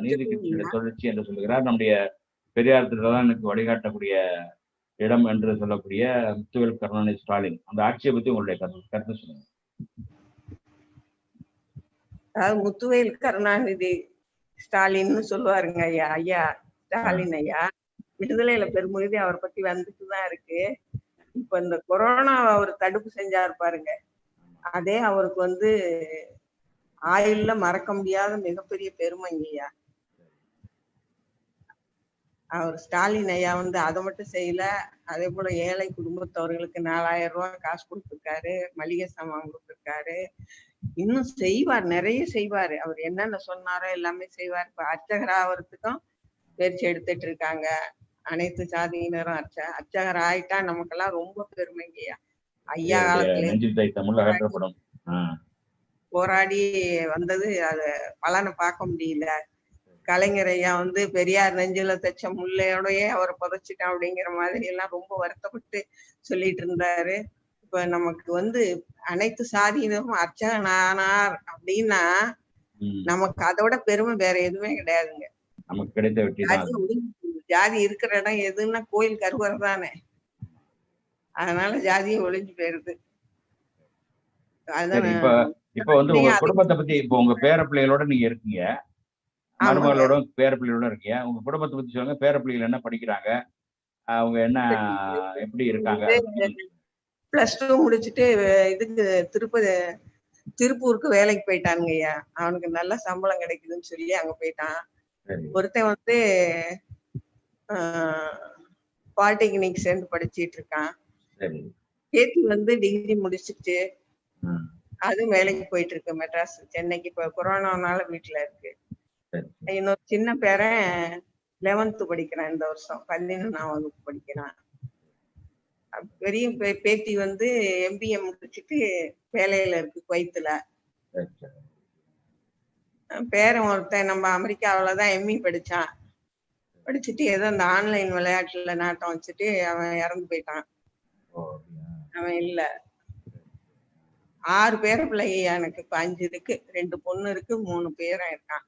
நீதி கட்சியுடைய தொடர்ச்சி என்று சொல்லுகிறார். நம்முடைய பெரியார் திட்டம்தான் எனக்கு வழிகாட்டக்கூடிய இடம் என்று சொல்லக்கூடிய முத்துவேல் கருணாநிதி ஸ்டாலின், அந்த ஆட்சியை பத்தி உங்களுடைய கருத்து சொல்லுங்க. அதாவது முத்துவேல் கருணாநிதி ஸ்டாலின்னு சொல்லுவாருங்க ஐயா. ஐயா ஸ்டாலின் ஐயா விடுதலையில பெருமிகுதி அவரை பத்தி வந்துட்டுதான் இருக்கு. இப்ப இந்த கொரோனா அவர் தடுப்பு செஞ்சாரு பாருங்க, அதே அவருக்கு வந்து ஆயுள்ல மறக்க முடியாத மிகப்பெரிய பெருமைங்கய்யா. அவர் ஸ்டாலின் ஐயா வந்து அதை மட்டும் செய்யல. அதே போல ஏழை குடும்பத்தவர்களுக்கு 4000 ரூபாய் காசு கொடுத்திருக்காரு, மளிகை சாமான் கொடுத்திருக்காரு. இன்னும் செய்வார், நிறைய செய்வாரு. அவர் என்னென்ன சொன்னாரோ எல்லாமே செய்வார். இப்ப அர்ச்சகர் ஆவறதுக்கும் முயற்சி எடுத்துட்டு இருக்காங்க. அனைத்து சாதியினரும் அர்ச்சகர் ஆயிட்டா நமக்கெல்லாம் ரொம்ப பெருமைங்கய்யா. ஐயா காலத்துல போராடி வந்தது, அது பலனை பார்க்க முடியல. கலைஞர் ஐயா வந்து பெரியார் நெஞ்சில தைச்ச முள்ளையோடயே அவரை புதைச்சிட்டான் அப்படிங்கிற மாதிரி எல்லாம் ரொம்ப வருத்தப்பட்டு சொல்லிட்டு இருந்தாரு. இப்ப நமக்கு வந்து அனைத்து சாதியினரும் அர்ச்சகன் ஆனார் அப்படின்னா நமக்கு அதோட பெருமை வேற எதுவுமே கிடையாதுங்க. நமக்கு கிடைத்த வெற்றி. ஜாதி இருக்கிற இடம் எதுன்னா கோயில் கருவறை தானே, அதனால ஜாதியை ஒழிஞ்சு போயிருது. இப்ப வந்து உங்க குடும்பத்தை பத்தி, இப்ப உங்க பேர பிள்ளைகளோட நீங்க இருக்கீங்க, மருமகளோட பேர பிள்ளைகளோட இருக்கீங்க. உங்க குடும்பத்தை பத்தி சொல்லுங்க. பேர பிள்ளைகள் என்ன படிக்கிறாங்க, அவங்க என்ன எப்படி இருக்காங்க? +2 முடிச்சுட்டு இதுக்கு திருப்பூருக்கு வேலைக்கு போயிட்டானுங்க ஐயா. அவனுக்கு நல்ல சம்பளம் கிடைக்குதுன்னு சொல்லி அங்க போயிட்டான். ஒருத்தன் வந்து பாலிடெக்னிக் சேர்ந்து படிச்சிட்டு இருக்கான். பேத்தி வந்து டிகிரி முடிச்சுட்டு அது வேலைக்கு போயிட்டு இருக்கு மெட்ராஸ், சென்னைக்கு. இப்ப கொரோனானால வீட்டுல இருக்கு. இன்னொரு சின்ன பேரன் 11th படிக்கிறான், இந்த வருஷம் 11ஆம் வகுப்பு படிக்கிறான். பெரிய பேத்தி வந்து MBA முடிச்சுட்டு வேலையில இருக்கு குவைத்துல. பேரன் ஒருத்தன் நம்ம அமெரிக்காவிலதான் ME படிச்சான். படிச்சுட்டு ஏதோ அந்த ஆன்லைன் விளையாட்டுல நாட்டம் வச்சுட்டு அவன் இறந்து போயிட்டான். அவன் இல்ல. 6 பேர பிள்ளையா எனக்கு. இப்ப 5 இருக்கு, 2 பொண்ணு இருக்கு, 3 பேரன் இருக்கான்.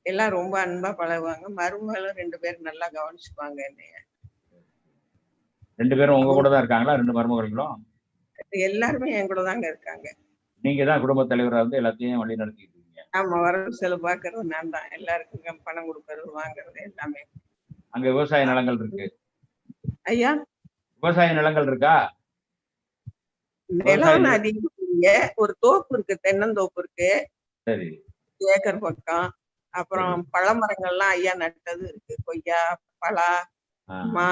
எல்லாம் ரொம்ப அன்பா பழகுவாங்க. மருமகளும் 2 பேரும் நல்லா கவனிச்சுக்குவாங்க என்னைய. 2 பேரும் உங்க கூட தான் இருக்காங்களா? 2 மருமகளும் எல்லாருமே என் கூட தாங்க இருக்காங்க. நீங்க தான் குடும்ப தலைவரா வந்து எல்லாத்தையும் வழி நடத்திட்டு இருக்கீங்க. ஆமா, வரவு செலவு பாக்குறது நான் தான். எல்லாருக்கும் பணம் கொடுக்கறது, வாங்குறது எல்லாமே. அங்க விவசாய நிலங்கள் இருக்கு ஐயா? விவசாய நிலங்கள் இருக்கா? நிலம் அதிகம். ஒரு தோப்பு இருக்கு, தென்னந்தோப்பு இருக்கு. சரி. ஏக்கர் பக்கம். அப்புறம் பழமரங்கள்லாம் ஐயா நட்டது இருக்கு. கொய்யா, பலா, மா,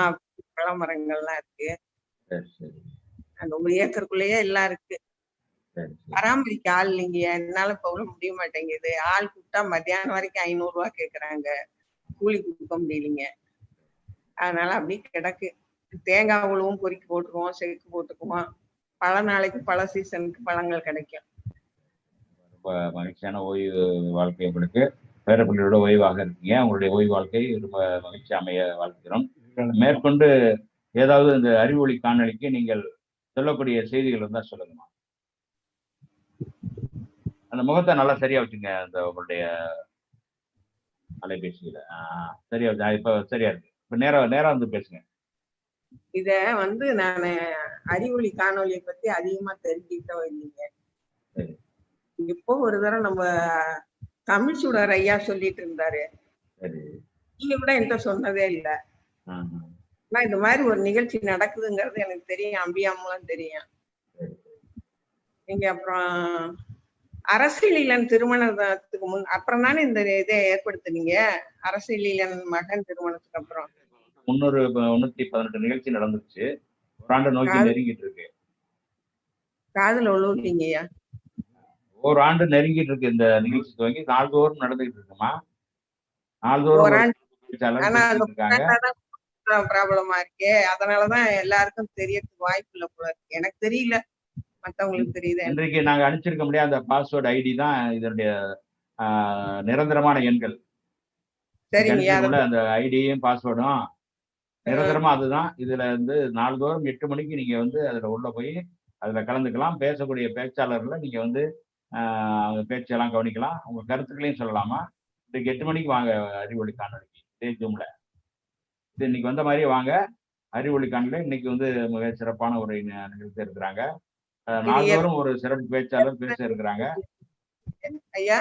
பழமரங்கள்லாம் இருக்கு. அந்த 1 ஏக்கருக்குள்ளேயே எல்லாம் இருக்கு. பராமரிக்க ஆள் இல்லைங்க. என்னால இப்ப முடிய மாட்டேங்குது. ஆள் கூப்பிட்டா மத்தியானம் வரைக்கும் 500 ரூபாய் கேக்குறாங்க, கூலி கொடுக்க முடியலைங்க. அதனால அப்படி கிடக்கு. தேங்காய் உழுவும் பொறுக்கி போட்டுக்குவோம், செக்கு போட்டுக்குவோம். பல நாளைக்கு பல சீசனுக்கு பழங்கள் கிடைக்கும். ரொம்ப மகிழ்ச்சியான ஓய்வு வாழ்க்கை உங்களுக்கு. பேர பிள்ளையோட ஓய்வாக இருக்கீங்க. உங்களுடைய ஓய்வு வாழ்க்கை ரொம்ப மகிழ்ச்சி அமைய வாழ்க்கிறோம். மேற்கொண்டு ஏதாவது இந்த அறிவொளி காணொளிக்கு நீங்கள் சொல்லக்கூடிய செய்திகள் இருந்தா சொல்லுங்கம்மா. அந்த முகத்தை நல்லா சரியா வச்சுங்க, அந்த உங்களுடைய அலைபேசியில. சரியா, இப்ப சரியா இருக்கு. இப்ப நேரா வந்து பேசுங்க. இத வந்து நான் அறிவொளி காணொலியை பத்தி அதிகமா தெரிஞ்சுக்கிட்டோம் இல்லைங்க. இப்போ ஒரு தடவை நம்ம தமிழ் சுடர் ஐயா சொல்லிட்டு இருந்தாரு, நீங்க கூட என்கிட்ட சொன்னதே இல்ல. ஆனா இந்த மாதிரி ஒரு நிகழ்ச்சி நடக்குதுங்கிறது எனக்கு தெரியும், அம்பியா மூலம் தெரியும். நீங்க அப்புறம் அரசியலீலன் திருமணத்துக்கு அப்புறம் தானே இந்த இதை ஏற்படுத்துனீங்க. அரசியலீலன் மகன் திருமணத்துக்கு அப்புறம் 318 நிகழ்ச்சி நடந்துச்சு. ஒரு ஆண்டு நோக்கி நெருங்கிட்டு இருக்கு. காதுல விழுவீங்கய்யா. ஒரு ஆண்டு நெருங்கிட்டு இருக்கு இந்த நிகழ்ச்சி துவங்கி. நாள்தோறும் நடந்துகிட்டு இருக்குமா? நாள்தோறும் ப்ராப்ளமா இருக்கு. அதனாலதான் எல்லாருக்கும் தெரியறதுக்கு வாய்ப்பு இல்ல போல இருக்கு. எனக்கு தெரியல, மத்தவங்களுக்கு தெரியுது. இன்றைக்கு நாங்க அனுப்பிச்சிருக்க முடியாத அந்த பாஸ்வேர்டு ஐடி தான் இதனுடைய நிரந்தரமான எண்கள். அந்த ஐடியும் பாஸ்வேர்டும் நிரந்தரமா அதுதான். இதுல வந்து நாள்தோறும் 8 மணிக்கு நீங்க வந்து அதுல உள்ள போய் அதுல கலந்துக்கலாம். பேசக்கூடிய பேச்சாளர்களை நீங்க வந்து அவங்க பேச்செல்லாம் கவனிக்கலாம். உங்க கருத்துக்களையும் சொல்லலாமா. இன்னைக்கு 8 மணிக்கு வாங்க அறிவொளி காணொலிக்கு. இதே ஜூம்ல இது இன்னைக்கு வந்த மாதிரியே வாங்க அறிவொளி காணொலி. இன்னைக்கு வந்து மிக சிறப்பான ஒரு நிகழ்ச்சி இருக்கிறாங்க. நாள்தோறும் ஒரு சிறப்பு பேச்சாளர் பேச இருக்கிறாங்க. ஐயா,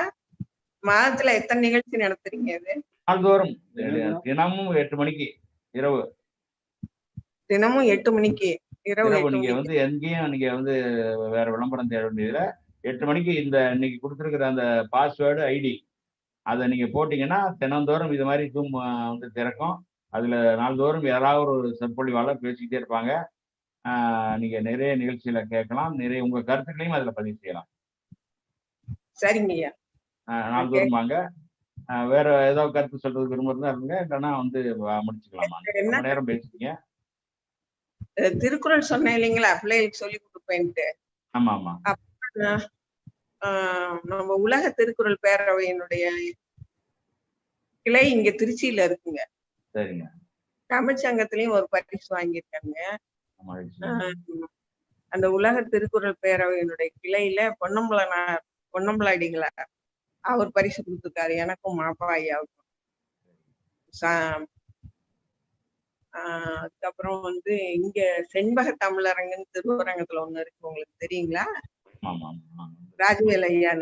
மாதத்துல எத்தனை நிகழ்ச்சி நடத்துறீங்க? நாள்தோறும் தினமும் 8 மணிக்கு இரவு. தினமும் 8 மணிக்கு இரவு. நீங்க வந்து எங்கேயும் நீங்க வந்து வேற விளம்பரம் தேட வேண்டியதுல 8 மணிக்கு இந்த இன்னைக்கு கொடுத்துருக்கிற அந்த பாஸ்வேர்டு ஐடி அதை நீங்க போட்டீங்கன்னா தினந்தோறும் இது மாதிரி ஜூம் வந்து திறக்கும். அதுல நாள்தோறும் யாராவது ஒரு சொற்பொழிவாளர் பேசிக்கிட்டே இருப்பாங்க. நீங்க நிறைய நிகழ்ச்சிகளை கேட்கலாம், நிறைய உங்க கருத்துக்களையும் அதுல பதிவு செய்யலாம். சரிங்க ஐயா. நாள்தோறும் வாங்க. வேற ஏதாவது கருத்து சொல்றது விரும்புறதா இருங்க, இல்லைன்னா வந்து முடிச்சுக்கலாமா? ரொம்ப நேரம் பேசுறீங்க. திருக்குறள் சொன்னேன் இல்லைங்களா, பிள்ளைகளுக்கு சொல்லி கொடுப்பேன்ட்டு. ஆமா ஆமா. நம்ம உலக திருக்குறள் பேரவையினுடைய கிளை இங்க திருச்சியில இருக்குங்க. சரிங்க. தமிழ்ச்சங்கத்திலயும் ஒரு பரிசு வாங்கியிருக்காங்க. அந்த உலக திருக்குறள் பேரவையினுடைய கிளையில பொன்னம்பலாடிகளார் அவர் பரிசு கொடுத்துருக்காரு எனக்கும் மாப்பா ஐயாவுக்கும். அதுக்கப்புறம் வந்து இங்க செண்பக தமிழரங்கன்னு திருவரங்கத்துல ஒண்ணு இருக்கு, உங்களுக்கு தெரியுங்களா? ராஜவேல் ஐயா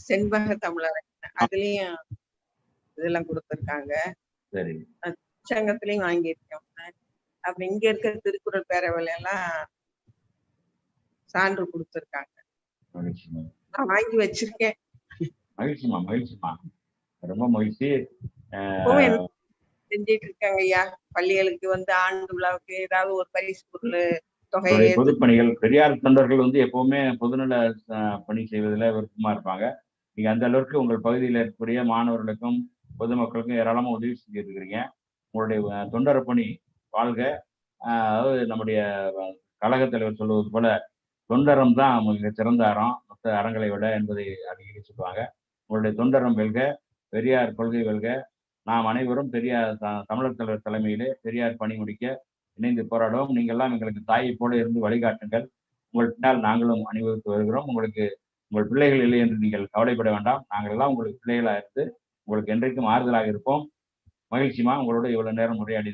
செண்பக தமிழரங்க, அதுலயும் இதெல்லாம் கொடுத்துருக்காங்க. சங்கத்திலயும் வாங்கியிருக்கோம். அப்புறம் இங்க இருக்கிற திருக்குறள் பேரவையில எல்லாம் சான்று கொடுத்துருக்காங்க. நான் வாங்கி வச்சிருக்கேன். மகிழ்ச்சிமா மகிழ்ச்சிமா, ரொம்ப மகிழ்ச்சி. செஞ்சிட்டு இருக்காங்க ஐயா. பள்ளிகளுக்கு வந்து ஆண்டு விழாவுக்கு ஏதாவது ஒரு பரிசு பொருள் தொகையை. பொதுப்பணிகள், பெரியார் தொண்டர்கள் வந்து எப்பவுமே பொதுநல பணி செய்வதில் விருப்பமா இருப்பாங்க. நீங்க அந்த அளவுக்கு உங்கள் பகுதியில் இருக்கக்கூடிய மாணவர்களுக்கும் பொதுமக்களுக்கும் ஏராளமா உதவி செஞ்சிருக்கிறீங்க. உங்களுடைய தொண்டர பணி வாழ்க. அதாவது நம்முடைய கழக தலைவர் சொல்வது போல தொண்டரம் தான் மிக சிறந்த அறம், மற்ற அறங்களை விட என்பதை அடிக்கடி சொல்லுவாங்க. உங்களுடைய தொண்டரம் வெல்க, பெரியார் கொள்கை வெல்க. நாம் அனைவரும் பெரியார் தமிழர் தலைவர் தலைமையிலே பெரியார் பணி முடிக்க இணைந்து போராடுவோம். நீங்கள்லாம் எங்களுக்கு தாயை போல இருந்து வழிகாட்டுங்கள். உங்கள் பின்னால் நாங்களும் அணிவகுத்து வருகிறோம். உங்கள் பிள்ளைகள் இல்லை என்று நீங்கள் கவலைப்பட வேண்டாம். நாங்கள் எல்லாம் உங்களுக்கு பிள்ளைகளாக இருந்து உங்களுக்கு என்றைக்கும் ஆறுதலாக இருப்போம். மகிழ்ச்சிமா, உங்களோட இவ்வளவு நேரம் உரையாடி